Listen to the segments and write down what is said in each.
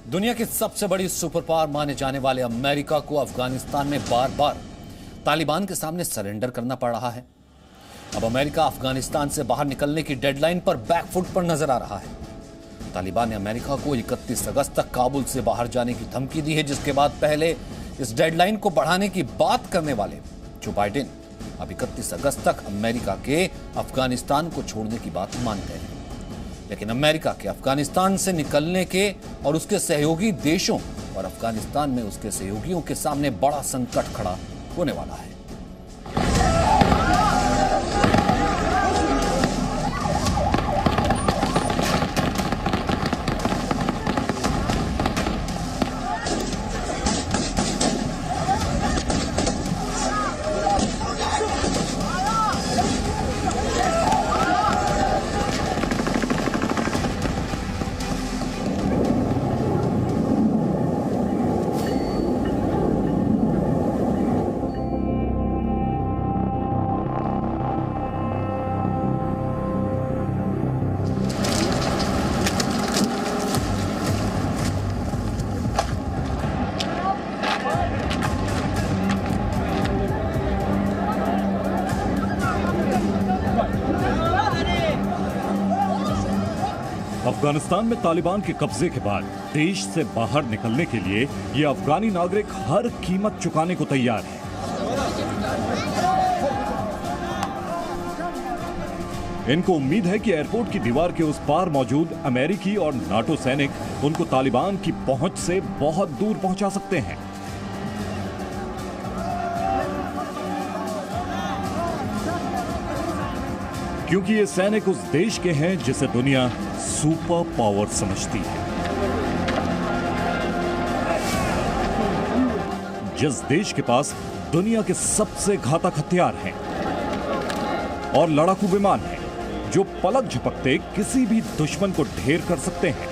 दुनिया की सबसे बड़ी सुपर पावर माने जाने वाले अमेरिका को अफगानिस्तान में बार बार तालिबान के सामने सरेंडर करना पड़ रहा है। अब अमेरिका अफगानिस्तान से बाहर निकलने की डेडलाइन पर बैकफुट पर नजर आ रहा है। तालिबान ने अमेरिका को 31 अगस्त तक काबुल से बाहर जाने की धमकी दी है, जिसके बाद पहले इस डेडलाइन को बढ़ाने की बात करने वाले जो बाइडेन अब 31 अगस्त तक अमेरिका के अफगानिस्तान को छोड़ने की बात मान गए हैं। लेकिन अमेरिका के अफगानिस्तान से निकलने के और उसके सहयोगी देशों और अफगानिस्तान में उसके सहयोगियों के सामने बड़ा संकट खड़ा होने वाला है। अफगानिस्तान में तालिबान के कब्जे के बाद देश से बाहर निकलने के लिए ये अफगानी नागरिक हर कीमत चुकाने को तैयार हैं। इनको उम्मीद है कि एयरपोर्ट की दीवार के उस पार मौजूद अमेरिकी और नाटो सैनिक उनको तालिबान की पहुंच से बहुत दूर पहुंचा सकते हैं। क्योंकि ये सैनिक उस देश के हैं जिसे दुनिया सुपर पावर समझती है, जिस देश के पास दुनिया के सबसे घातक हथियार हैं और लड़ाकू विमान हैं जो पलक झपकते किसी भी दुश्मन को ढेर कर सकते हैं।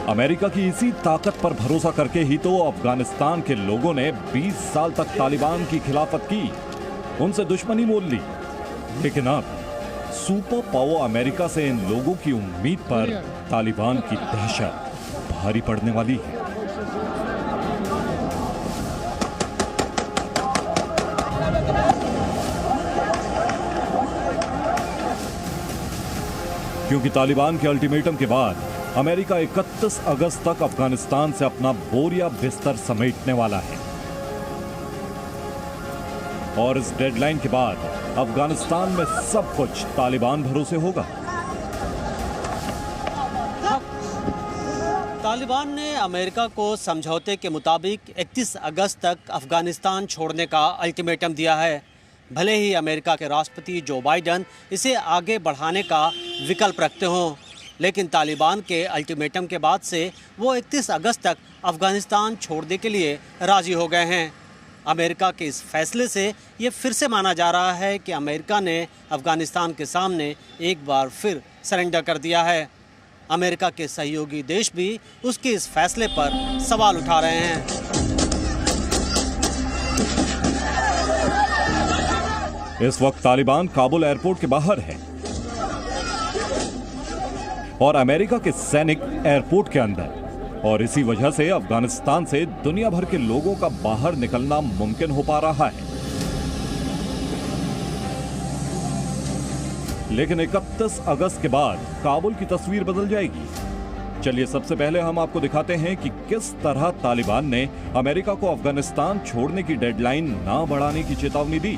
अमेरिका की इसी ताकत पर भरोसा करके ही तो अफगानिस्तान के लोगों ने 20 साल तक तालिबान की खिलाफत की, उनसे दुश्मनी मोल ली। लेकिन अब सुपर पावर अमेरिका से इन लोगों की उम्मीद पर तालिबान की दहशत भारी पड़ने वाली है। क्योंकि तालिबान के अल्टीमेटम के बाद अमेरिका 31 अगस्त तक अफगानिस्तान से अपना बोरिया बिस्तर समेटने वाला है और इस डेडलाइन के बाद अफगानिस्तान में सब कुछ तालिबान भरोसे होगा। तालिबान ने अमेरिका को समझौते के मुताबिक 31 अगस्त तक अफगानिस्तान छोड़ने का अल्टीमेटम दिया है। भले ही अमेरिका के राष्ट्रपति जो बाइडेन इसे आगे बढ़ाने का विकल्प रखते हों, लेकिन तालिबान के अल्टीमेटम के बाद से वो 31 अगस्त तक अफगानिस्तान छोड़ने के लिए राजी हो गए हैं। अमेरिका के इस फैसले से ये फिर से माना जा रहा है कि अमेरिका ने अफगानिस्तान के सामने एक बार फिर सरेंडर कर दिया है। अमेरिका के सहयोगी देश भी उसके इस फैसले पर सवाल उठा रहे हैं। इस वक्त तालिबान काबुल एयरपोर्ट के बाहर है और अमेरिका के सैनिक एयरपोर्ट के अंदर, और इसी वजह से अफगानिस्तान से दुनिया भर के लोगों का बाहर निकलना मुमकिन हो पा रहा है। लेकिन 31 अगस्त के बाद काबुल की तस्वीर बदल जाएगी। चलिए सबसे पहले हम आपको दिखाते हैं कि किस तरह तालिबान ने अमेरिका को अफगानिस्तान छोड़ने की डेडलाइन ना बढ़ाने की चेतावनी दी।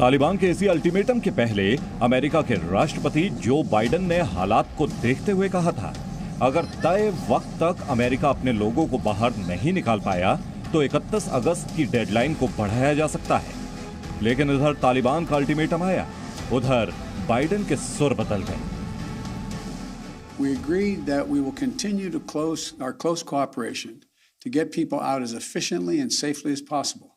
तालिबान के इसी अल्टीमेटम के पहले अमेरिका के राष्ट्रपति जो बाइडेन ने हालात को देखते हुए कहा था, अगर तय वक्त तक अमेरिका अपने लोगों को बाहर नहीं निकाल पाया तो 31 अगस्त की डेडलाइन को बढ़ाया जा सकता है। लेकिन इधर तालिबान का अल्टीमेटम आया, उधर बाइडेन के सुर बदल गए। We agreed that we will continue to our close cooperation to get people out as efficiently and safely as possible.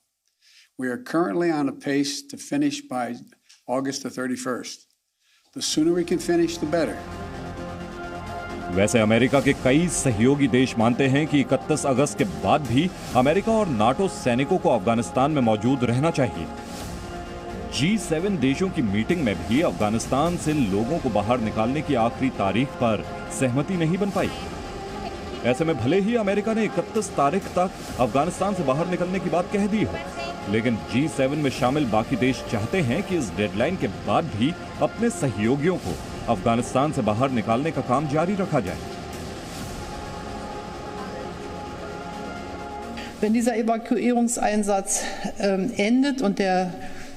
We are currently on a pace to finish by August the 31st. The sooner we can finish, the better. वैसे America के कई सहयोगी देश मानते हैं कि 31 अगस्त के बाद भी अमेरिका और नाटो सैनिकों को अफगानिस्तान में मौजूद रहना चाहिए। G7 देशों की मीटिंग में भी अफगानिस्तान से लोगों को बाहर निकालने की आखिरी तारीख पर सहमति नहीं बन पाई। ऐसे में भले ही अमेरिका ने 31 तारीख तक अफगानिस्तान से बाहर निकलने की बात कह दी हो, लेकिन G7 में शामिल बाकी देश चाहते हैं कि इस डेडलाइन के बाद भी अपने सहयोगियों को अफगानिस्तान से बाहर निकालने का काम जारी रखा जाए। Wenn dieser Evakuierungseinsatz endet und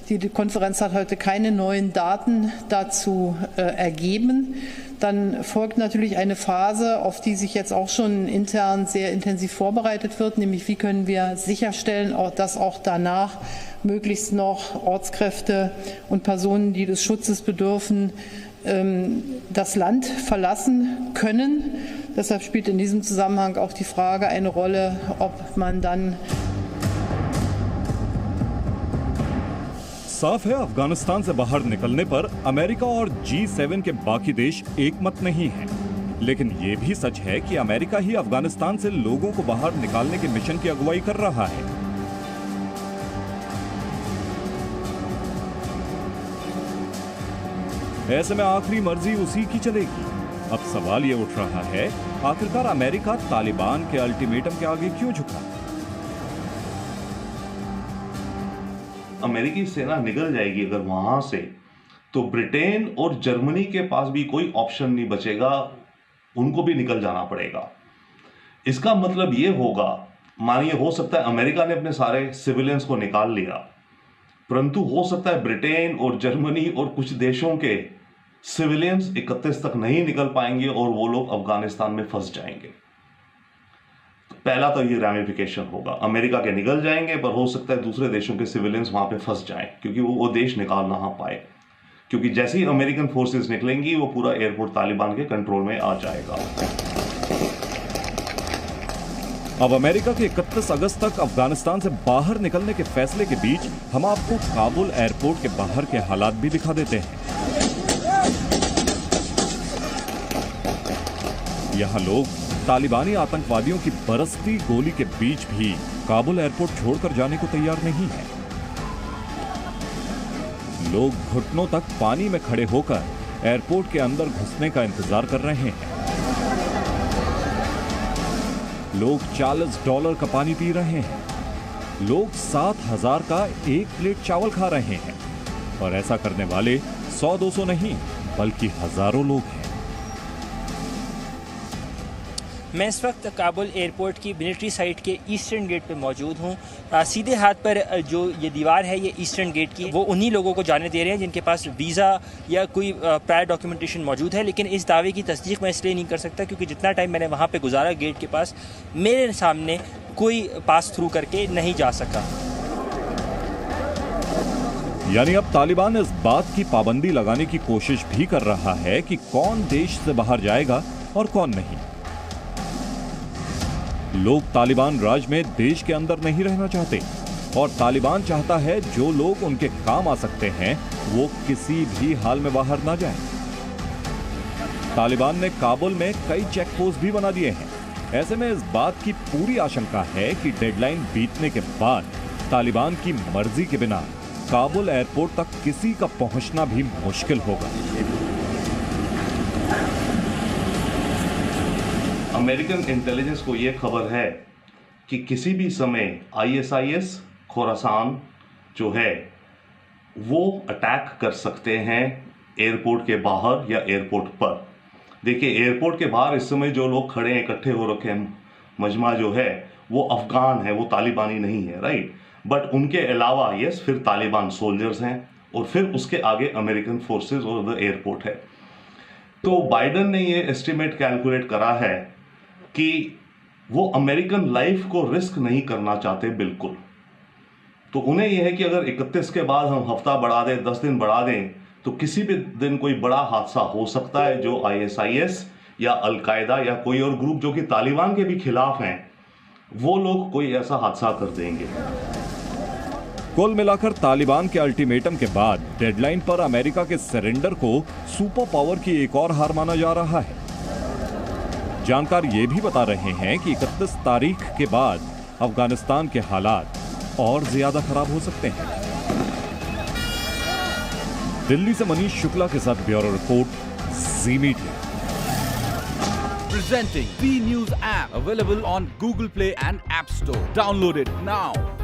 die Konferenz hat heute keine neuen Daten dazu ergeben, dann folgt natürlich eine Phase, auf die sich jetzt auch schon intern sehr intensiv vorbereitet wird, nämlich wie können wir sicherstellen, dass auch danach möglichst noch Ortskräfte und Personen, die des Schutzes bedürfen, das Land verlassen können. Deshalb spielt in diesem Zusammenhang auch die Frage eine Rolle, ob man dann साफ है, अफगानिस्तान से बाहर निकलने पर America और G7 के बाकी देश एकमत नहीं हैं। लेकिन ये भी सच है कि अमेरिका ही अफगानिस्तान से लोगों को बाहर निकालने के मिशन की अगुवाई कर रहा है। ऐसे में आखिरी मर्जी उसी की चलेगी। अब सवाल ये उठ रहा है, आखिरकार अमेरिका तालिबान के अल्टीमेटम के आगे क्यों झुका? अमेरिकी सेना निकल जाएगी अगर वहां से, तो ब्रिटेन और जर्मनी के पास भी कोई ऑप्शन नहीं बचेगा, उनको भी निकल जाना पड़ेगा। इसका मतलब ये होगा, मानिए हो सकता है अमेरिका ने अपने सारे सिविलियंस को निकाल लिया, परंतु हो सकता है ब्रिटेन और जर्मनी और कुछ देशों के सिविलियंस 31 तक नहीं निकल पाएंगे और वो लोग अफगानिस्तान में फंस जाएंगे। पहला तो ये रैमिफिकेशन होगा, अमेरिका के निकल जाएंगे, पर हो सकता है दूसरे देशों के सिविलियंस वहां पे फंस जाएं, क्योंकि वो देश निकाल ना पाए, क्योंकि जैसे ही अमेरिकन फोर्सेस निकलेंगी वो पूरा एयरपोर्ट तालिबान के कंट्रोल में आ जाएगा। अब अमेरिका के 31 अगस्त तक अफगानिस्तान से बाहर निकलने के फैसले के बीच हम आपको काबुल एयरपोर्ट के बाहर के हालात भी दिखा देते हैं। यहां लोग तालिबानी आतंकवादियों की बरसती गोली के बीच भी काबुल एयरपोर्ट छोड़कर जाने को तैयार नहीं है। लोग घुटनों तक पानी में खड़े होकर एयरपोर्ट के अंदर घुसने का इंतजार कर रहे हैं। लोग $40 का पानी पी रहे हैं। लोग 7,000 का एक प्लेट चावल खा रहे हैं। और ऐसा करने वाले 100-200 नहीं, बल्कि हजारों लोग हैं। मैं इस वक्त काबुल एयरपोर्ट की मिलिट्री साइट के ईस्टर्न गेट पे मौजूद हूँ। सीधे हाथ पर जो ये दीवार है, ये ईस्टर्न गेट की, वो उन्हीं लोगों को जाने दे रहे हैं जिनके पास वीज़ा या कोई प्रायर डॉक्यूमेंटेशन मौजूद है। लेकिन इस दावे की तस्दीक मैं इसलिए नहीं कर सकता क्योंकि जितना टाइम मैंने वहाँ पे गुजारा गेट के पास, मेरे सामने कोई पास थ्रू करके नहीं जा सका। यानी अब तालिबान इस बात की पाबंदी लगाने की कोशिश भी कर रहा है कि कौन देश से बाहर जाएगा और कौन नहीं। लोग तालिबान राज में देश के अंदर नहीं रहना चाहते और तालिबान चाहता है जो लोग उनके काम आ सकते हैं वो किसी भी हाल में बाहर ना जाएं। तालिबान ने काबुल में कई चेक पोस्ट भी बना दिए हैं। ऐसे में इस बात की पूरी आशंका है कि डेडलाइन बीतने के बाद तालिबान की मर्जी के बिना काबुल एयरपोर्ट तक किसी का पहुंचना भी मुश्किल होगा। अमेरिकन इंटेलिजेंस को यह खबर है कि किसी भी समय ISIS खोरासान जो है वो अटैक कर सकते हैं एयरपोर्ट के बाहर या एयरपोर्ट पर। देखिए, एयरपोर्ट के बाहर इस समय जो लोग खड़े हैं, इकट्ठे हो रखे हैं, मजमा जो है वो अफगान है, वो तालिबानी नहीं है, राइट। बट उनके अलावा यस फिर तालिबान सोल्जर्स हैं और फिर उसके आगे अमेरिकन फोर्सेस और द एयरपोर्ट है। तो बाइडन ने ये एस्टिमेट कैलकुलेट करा है कि वो अमेरिकन लाइफ को रिस्क नहीं करना चाहते बिल्कुल। तो उन्हें यह है कि अगर 31 के बाद हम हफ्ता बढ़ा दें, 10 दिन बढ़ा दें, तो किसी भी दिन कोई बड़ा हादसा हो सकता है जो ISIS या अलकायदा या कोई और ग्रुप जो कि तालिबान के भी खिलाफ हैं, वो लोग कोई ऐसा हादसा कर देंगे। कुल मिलाकर तालिबान के अल्टीमेटम के बाद डेडलाइन पर अमेरिका के सरेंडर को सुपर पावर की एक और हार माना जा रहा है। जानकार ये भी बता रहे हैं कि 31 तारीख के बाद अफगानिस्तान के हालात और ज्यादा खराब हो सकते हैं। दिल्ली से मनीष शुक्ला के साथ bureau report, ji media. Presenting B News app, available on Google Play and App Store. Download it now.